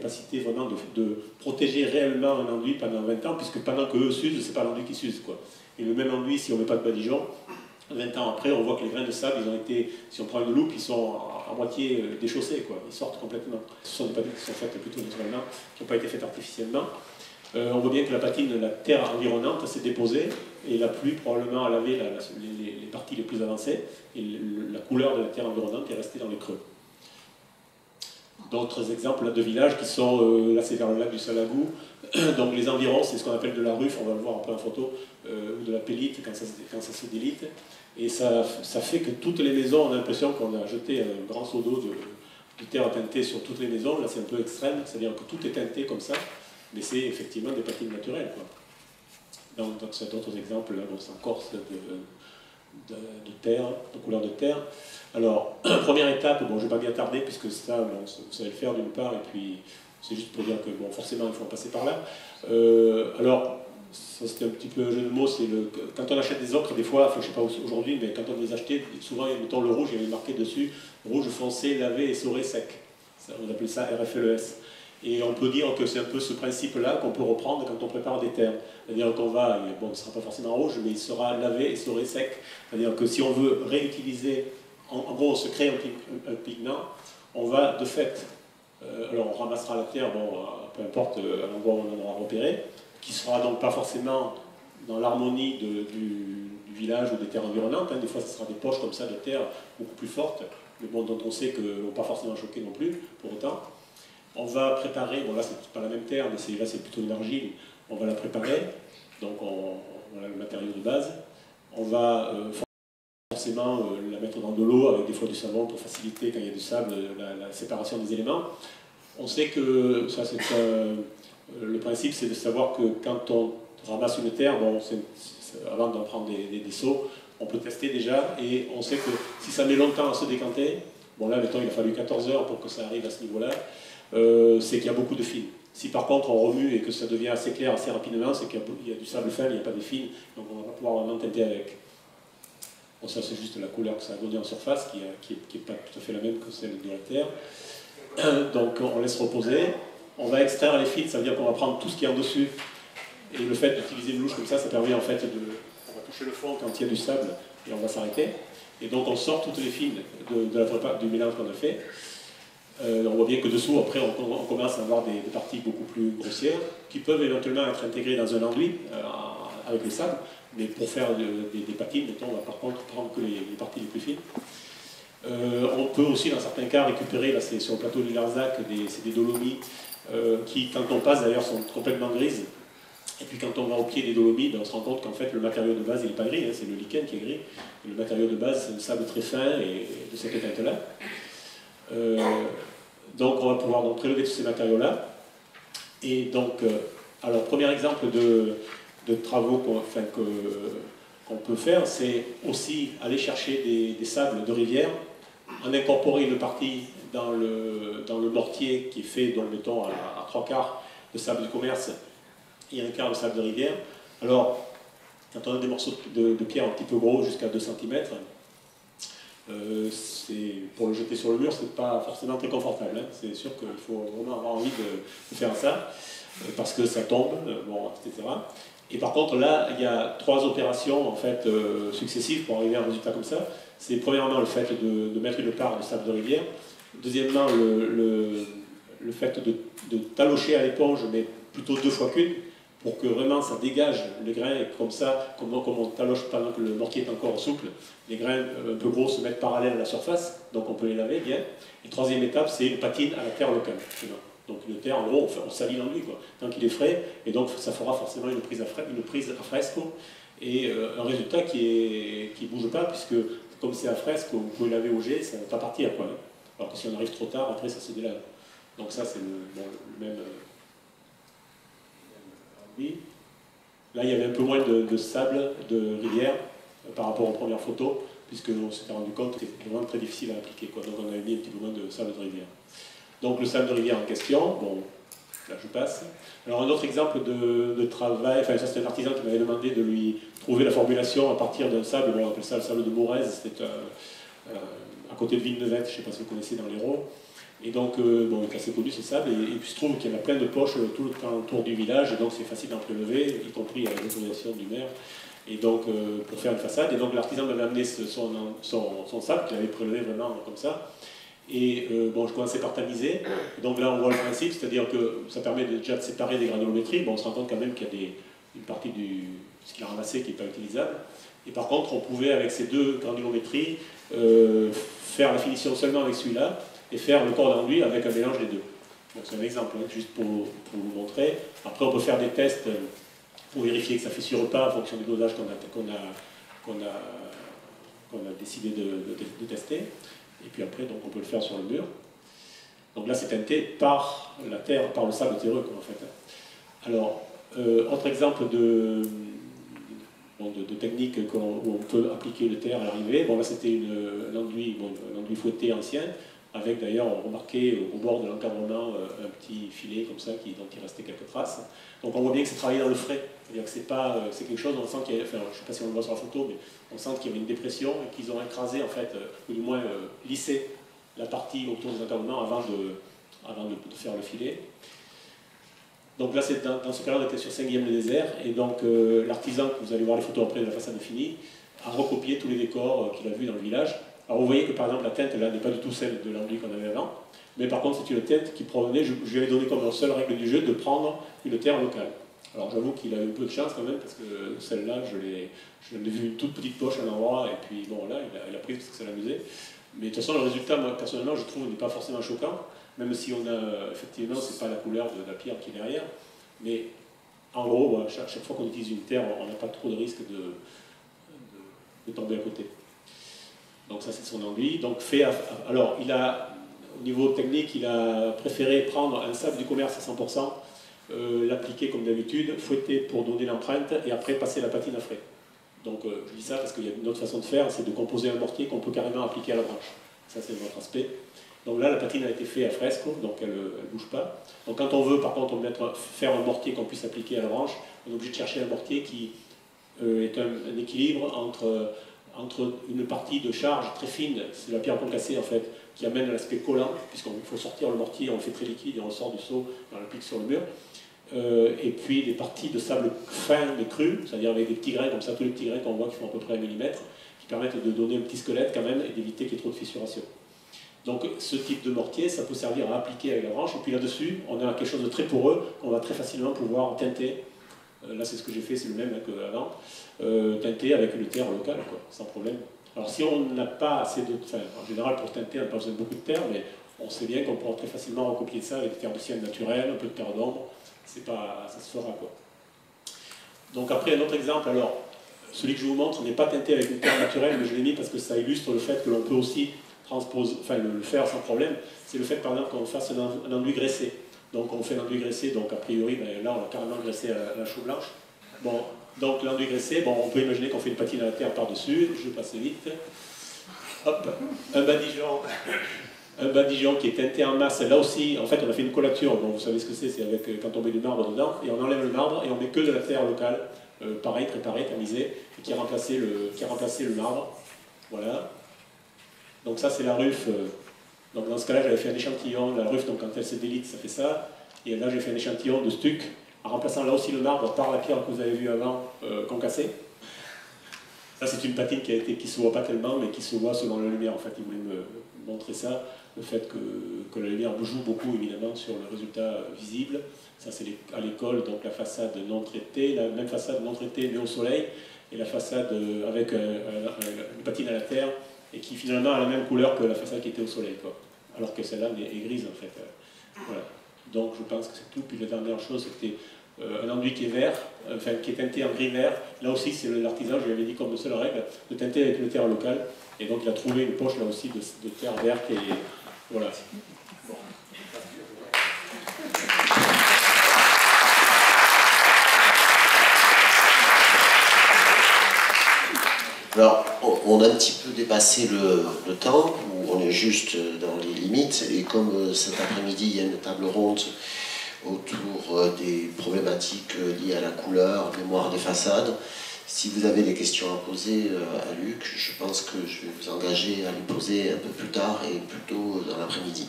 capacité vraiment de protéger réellement un enduit pendant 20 ans, puisque pendant qu'eux s'usent, c'est pas l'enduit qui s'use, quoi. Et le même enduit, si on ne met pas de badigeon, 20 ans après, on voit que les grains de sable, ils ont été, si on prend une loupe, ils sont à moitié déchaussés, quoi. Ils sortent complètement. Ce sont des patines qui sont faites plutôt naturellement, qui n'ont pas été faites artificiellement. On voit bien que la patine, la terre environnante s'est déposée, et la pluie probablement a lavé les parties les plus avancées, et la couleur de la terre environnante est restée dans les creux. D'autres exemples là, de villages qui sont, là c'est vers le lac du Salagou, donc les environs, c'est ce qu'on appelle de la ruffe, on va le voir un peu en photo, ou de la pellite quand ça se délite. Et ça fait que toutes les maisons, on a l'impression qu'on a jeté un grand seau d'eau de terre teintée sur toutes les maisons. Là c'est un peu extrême, c'est-à-dire que tout est teinté comme ça, mais c'est effectivement des patines naturelles, quoi. Donc c'est d'autres exemples, là, bon, c'est en Corse de terre, de couleur de terre. Alors, première étape, bon, je ne vais pas m'y attarder, puisque ça, bon, vous savez le faire d'une part, et puis c'est juste pour dire que, bon, forcément, il faut en passer par là. Alors, ça c'était un petit peu un jeu de mots, c'est quand on achète des ocres, des fois, enfin, je ne sais pas aujourd'hui, mais quand on les achetait, souvent, mettons le rouge, il y avait marqué dessus, rouge foncé, lavé, essoré, sec. Ça, on appelle ça RFLES. Et on peut dire que c'est un peu ce principe-là qu'on peut reprendre quand on prépare des terres. C'est-à-dire qu'on va, bon, il ne sera pas forcément rouge, mais il sera lavé, essoré, sec. C'est-à-dire que si on veut réutiliser, en gros, on se crée un pigment, on va de fait, alors on ramassera la terre, bon, peu importe l'endroit où on en aura repéré, qui ne sera donc pas forcément dans l'harmonie du village ou des terres environnantes. Hein. Des fois, ce sera des poches comme ça de terre beaucoup plus fortes, mais bon, dont on sait qu'elles ne vont pas forcément choquer non plus, pour autant. On va préparer, bon là c'est pas la même terre, mais là c'est plutôt une argile, on va la préparer, donc voilà le matériau de base. On va forcément la mettre dans de l'eau avec des fois du savon pour faciliter quand il y a du sable la séparation des éléments. On sait que ça c'est le principe, c'est de savoir que quand on ramasse une terre, bon, avant d'en prendre des seaux, on peut tester déjà, et on sait que si ça met longtemps à se décanter, bon là mettons il a fallu 14 heures pour que ça arrive à ce niveau-là, c'est qu'il y a beaucoup de fils. Si par contre on remue et que ça devient assez clair assez rapidement, c'est qu'il y a du sable fin, il n'y a pas de fils, donc on ne va pas pouvoir vraiment teinter avec. Bon, ça c'est juste la couleur que ça a donné en surface, qui n'est pas tout à fait la même que celle de la terre. Donc on laisse reposer, on va extraire les fils, ça veut dire qu'on va prendre tout ce qui est en dessus, et le fait d'utiliser une louche comme ça permet en fait on va toucher le fond quand il y a du sable, et on va s'arrêter. Et donc on sort toutes les fils du mélange qu'on a fait. On voit bien que dessous, après, on commence à avoir des parties beaucoup plus grossières qui peuvent éventuellement être intégrées dans un enduit avec le sable, mais pour faire des patines, mettons, on va par contre prendre que les parties les plus fines. On peut aussi, dans certains cas, récupérer, là c'est sur le plateau de Larzac, c'est des dolomies qui, quand on passe d'ailleurs, sont complètement grises. Et puis quand on va au pied des dolomies, ben, on se rend compte qu'en fait le matériau de base il n'est pas gris, hein, c'est le lichen qui est gris. Et le matériau de base c'est un sable très fin et de cette teinte-là. Donc on va pouvoir donc prélever tous ces matériaux-là. Et donc, alors premier exemple de travaux qu'on peut faire, c'est aussi aller chercher des sables de rivière, en incorporer une partie dans le mortier qui est fait, donc mettons, à 3/4 de sable de commerce et 1/4 de sable de rivière. Alors, quand on a des morceaux de pierre un petit peu gros, jusqu'à 2 cm, pour le jeter sur le mur, c'est pas forcément très confortable. Hein. C'est sûr qu'il faut vraiment avoir envie de faire ça, parce que ça tombe, bon, etc. Et par contre, là, il y a 3 opérations en fait, successives pour arriver à un résultat comme ça. C'est premièrement le fait de mettre une part de sable de rivière. Deuxièmement, le fait de talocher à l'éponge, mais plutôt 2 fois qu'une, pour que vraiment ça dégage les grains, et comme ça, comme on taloche pendant que le mortier est encore souple, les grains un peu gros se mettent parallèles à la surface, donc on peut les laver bien. Et troisième étape, c'est une patine à la terre locale. Donc une terre, en gros, on salit l'enduit, tant qu'il est frais, et donc ça fera forcément une prise à fresco, et un résultat qui ne bouge pas, puisque comme c'est à fresco, vous pouvez laver au jet, ça ne va pas partir, quoi. Alors que si on arrive trop tard, après ça se délave. Donc ça c'est le même... Oui. Là, il y avait un peu moins de sable de rivière par rapport aux premières photos, puisqu'on s'était rendu compte que c'était vraiment très difficile à appliquer. Quoi. Donc on avait mis un petit peu moins de sable de rivière. Donc le sable de rivière en question, bon, là je passe. Alors un autre exemple de travail, enfin ça c'est un artisan qui m'avait demandé de lui trouver la formulation à partir d'un sable, bon, on appelle ça le sable de Morez, c'était à côté de Villeneuve, je ne sais pas si vous connaissez dans l'Hérault. Et donc, bon, c'est assez connu ce sable, et puis il se trouve qu'il y en a plein de poches tout le temps autour du village, et donc c'est facile d'en prélever, y compris avec l'autorisation du maire, et donc pour faire une façade. Et donc l'artisan m'avait amené son sable qu'il avait prélevé vraiment comme ça. Et bon, je commençais par tamiser. Donc là, on voit le principe, c'est-à-dire que ça permet déjà de séparer des granulométries. Bon, on se rend compte quand même qu'il y a une partie de ce qu'il a ramassé qui n'est pas utilisable. Et par contre, on pouvait, avec ces deux granulométries, faire la finition seulement avec celui-là et faire le corps d'enduit avec un mélange des deux. Donc c'est un exemple, hein, juste pour vous montrer. Après, on peut faire des tests pour vérifier que ça ne fissure pas en fonction du dosage qu'on a décidé de tester. Et puis après, donc, on peut le faire sur le mur. Donc là, c'est teinté par la terre, par le sable terreux, en fait. Alors, autre exemple de technique où on peut appliquer le terre à l'arrivée. Bon, là, c'était un enduit fouetté ancien, avec d'ailleurs, on remarquait au bord de l'encadrement un petit filet comme ça, dont il restait quelques traces. Donc on voit bien que c'est travaillé dans le frais. C'est-à-dire que c'est quelque chose, on sent qu'il y a, enfin, je ne sais pas si on le voit sur la photo, mais on sent qu'il y avait une dépression et qu'ils ont écrasé, en fait, ou du moins lissé la partie autour des encadrements avant de faire le filet. Donc là, dans ce cas-là, on était sur Saint-Guilhem-le-Désert, et donc l'artisan, que vous allez voir les photos après de la façade finie, a recopié tous les décors qu'il a vus dans le village. Alors vous voyez que par exemple la teinte là n'est pas du tout celle de l'enduit qu'on avait avant, mais par contre c'est une teinte qui provenait, je lui avais donné comme seule règle du jeu de prendre une terre locale. Alors j'avoue qu'il a eu un peu de chance quand même, parce que celle-là, je l'ai vue une toute petite poche à un endroit, et puis bon là, il a pris parce que ça l'amusait. Mais de toute façon, le résultat, moi personnellement, je trouve, n'est pas forcément choquant, même si on a, effectivement, c'est pas la couleur de la pierre qui est derrière, mais en gros, voilà, chaque fois qu'on utilise une terre, on n'a pas trop de risque de tomber à côté. Donc ça, c'est son enduit. Donc alors, au niveau technique, il a préféré prendre un sable du commerce à 100%, l'appliquer comme d'habitude, fouetter pour donner l'empreinte, et après passer la patine à frais. Donc je dis ça parce qu'il y a une autre façon de faire, c'est de composer un mortier qu'on peut carrément appliquer à la branche. Ça, c'est notre aspect. Donc là, la patine a été faite à fresco, donc elle ne bouge pas. Donc quand on veut, par contre, faire un mortier qu'on puisse appliquer à la branche, on est obligé de chercher un mortier qui est un équilibre entre une partie de charge très fine, c'est la pierre concassée en fait, qui amène à l'aspect collant, puisqu'il faut sortir le mortier, on le fait très liquide et on le sort du seau et on l'applique sur le mur. Et puis des parties de sable fin mais cru, c'est-à-dire avec des petits grains comme ça, tous les petits grains qu'on voit qui font à peu près 1 mm, qui permettent de donner un petit squelette quand même et d'éviter qu'il y ait trop de fissuration. Donc ce type de mortier, ça peut servir à appliquer avec la branche, et puis là-dessus, on a quelque chose de très poreux qu'on va très facilement pouvoir teinter. Là c'est ce que j'ai fait, c'est le même qu'avant, teinter avec une terre locale, quoi, sans problème. Alors si on n'a pas assez de... Enfin, en général pour teinter, on n'a pas besoin de beaucoup de terre, mais on sait bien qu'on pourra très facilement recopier ça avec des terres de ciel naturelles, un peu de terre d'ombre, ça se fera, quoi. Donc après un autre exemple, alors, celui que je vous montre n'est pas teinté avec une terre naturelle, mais je l'ai mis parce que ça illustre le fait que l'on peut aussi le faire sans problème. C'est le fait par exemple qu'on fasse un enduit graissé. Donc on fait l'enduit graissé, donc a priori, ben, là on a carrément graissé à la chaux blanche. Bon, donc l'enduit graissé, bon, on peut imaginer qu'on fait une patine à la terre par-dessus, je vais passer vite. Hop, un badigeon qui est teinté en masse. Là aussi, en fait, on a fait une collature, bon, vous savez ce que c'est avec quand on met du marbre dedans, et on enlève le marbre et on met que de la terre locale, pareil, préparée, tamisée, et qui a remplacé le marbre. Voilà. Donc ça, c'est la ruffe. Donc dans ce cas-là, j'avais fait un échantillon. La ruffe, donc quand elle se délite, ça fait ça. Et là, j'ai fait un échantillon de stuc, en remplaçant là aussi le marbre par la pierre que vous avez vue avant, concassée. Ça, c'est une patine qui ne se voit pas tellement, mais qui se voit selon la lumière. En fait, il voulait me montrer ça, le fait que la lumière joue beaucoup, évidemment, sur le résultat visible. Ça, c'est à l'école, donc la façade non traitée, la même façade non traitée, mais au soleil, et la façade avec une patine à la terre, et qui finalement a la même couleur que la façade qui était au soleil, quoi. Alors que celle-là est grise, en fait. Voilà. Donc, je pense que c'est tout. Puis la dernière chose, c'était un enduit qui est vert, enfin qui est teinté en gris-vert. Là aussi, c'est l'artisan, je lui avais dit comme seule règle, de teinter avec une terre locale. Et donc, il a trouvé une poche là aussi de terre verte. Et voilà. Bon. Alors, on a un petit peu dépassé le temps, où on est juste dans les limites, et comme cet après-midi, il y a une table ronde autour des problématiques liées à la couleur, mémoire des façades, si vous avez des questions à poser à Luc, je pense que je vais vous engager à les poser un peu plus tard et plutôt dans l'après-midi.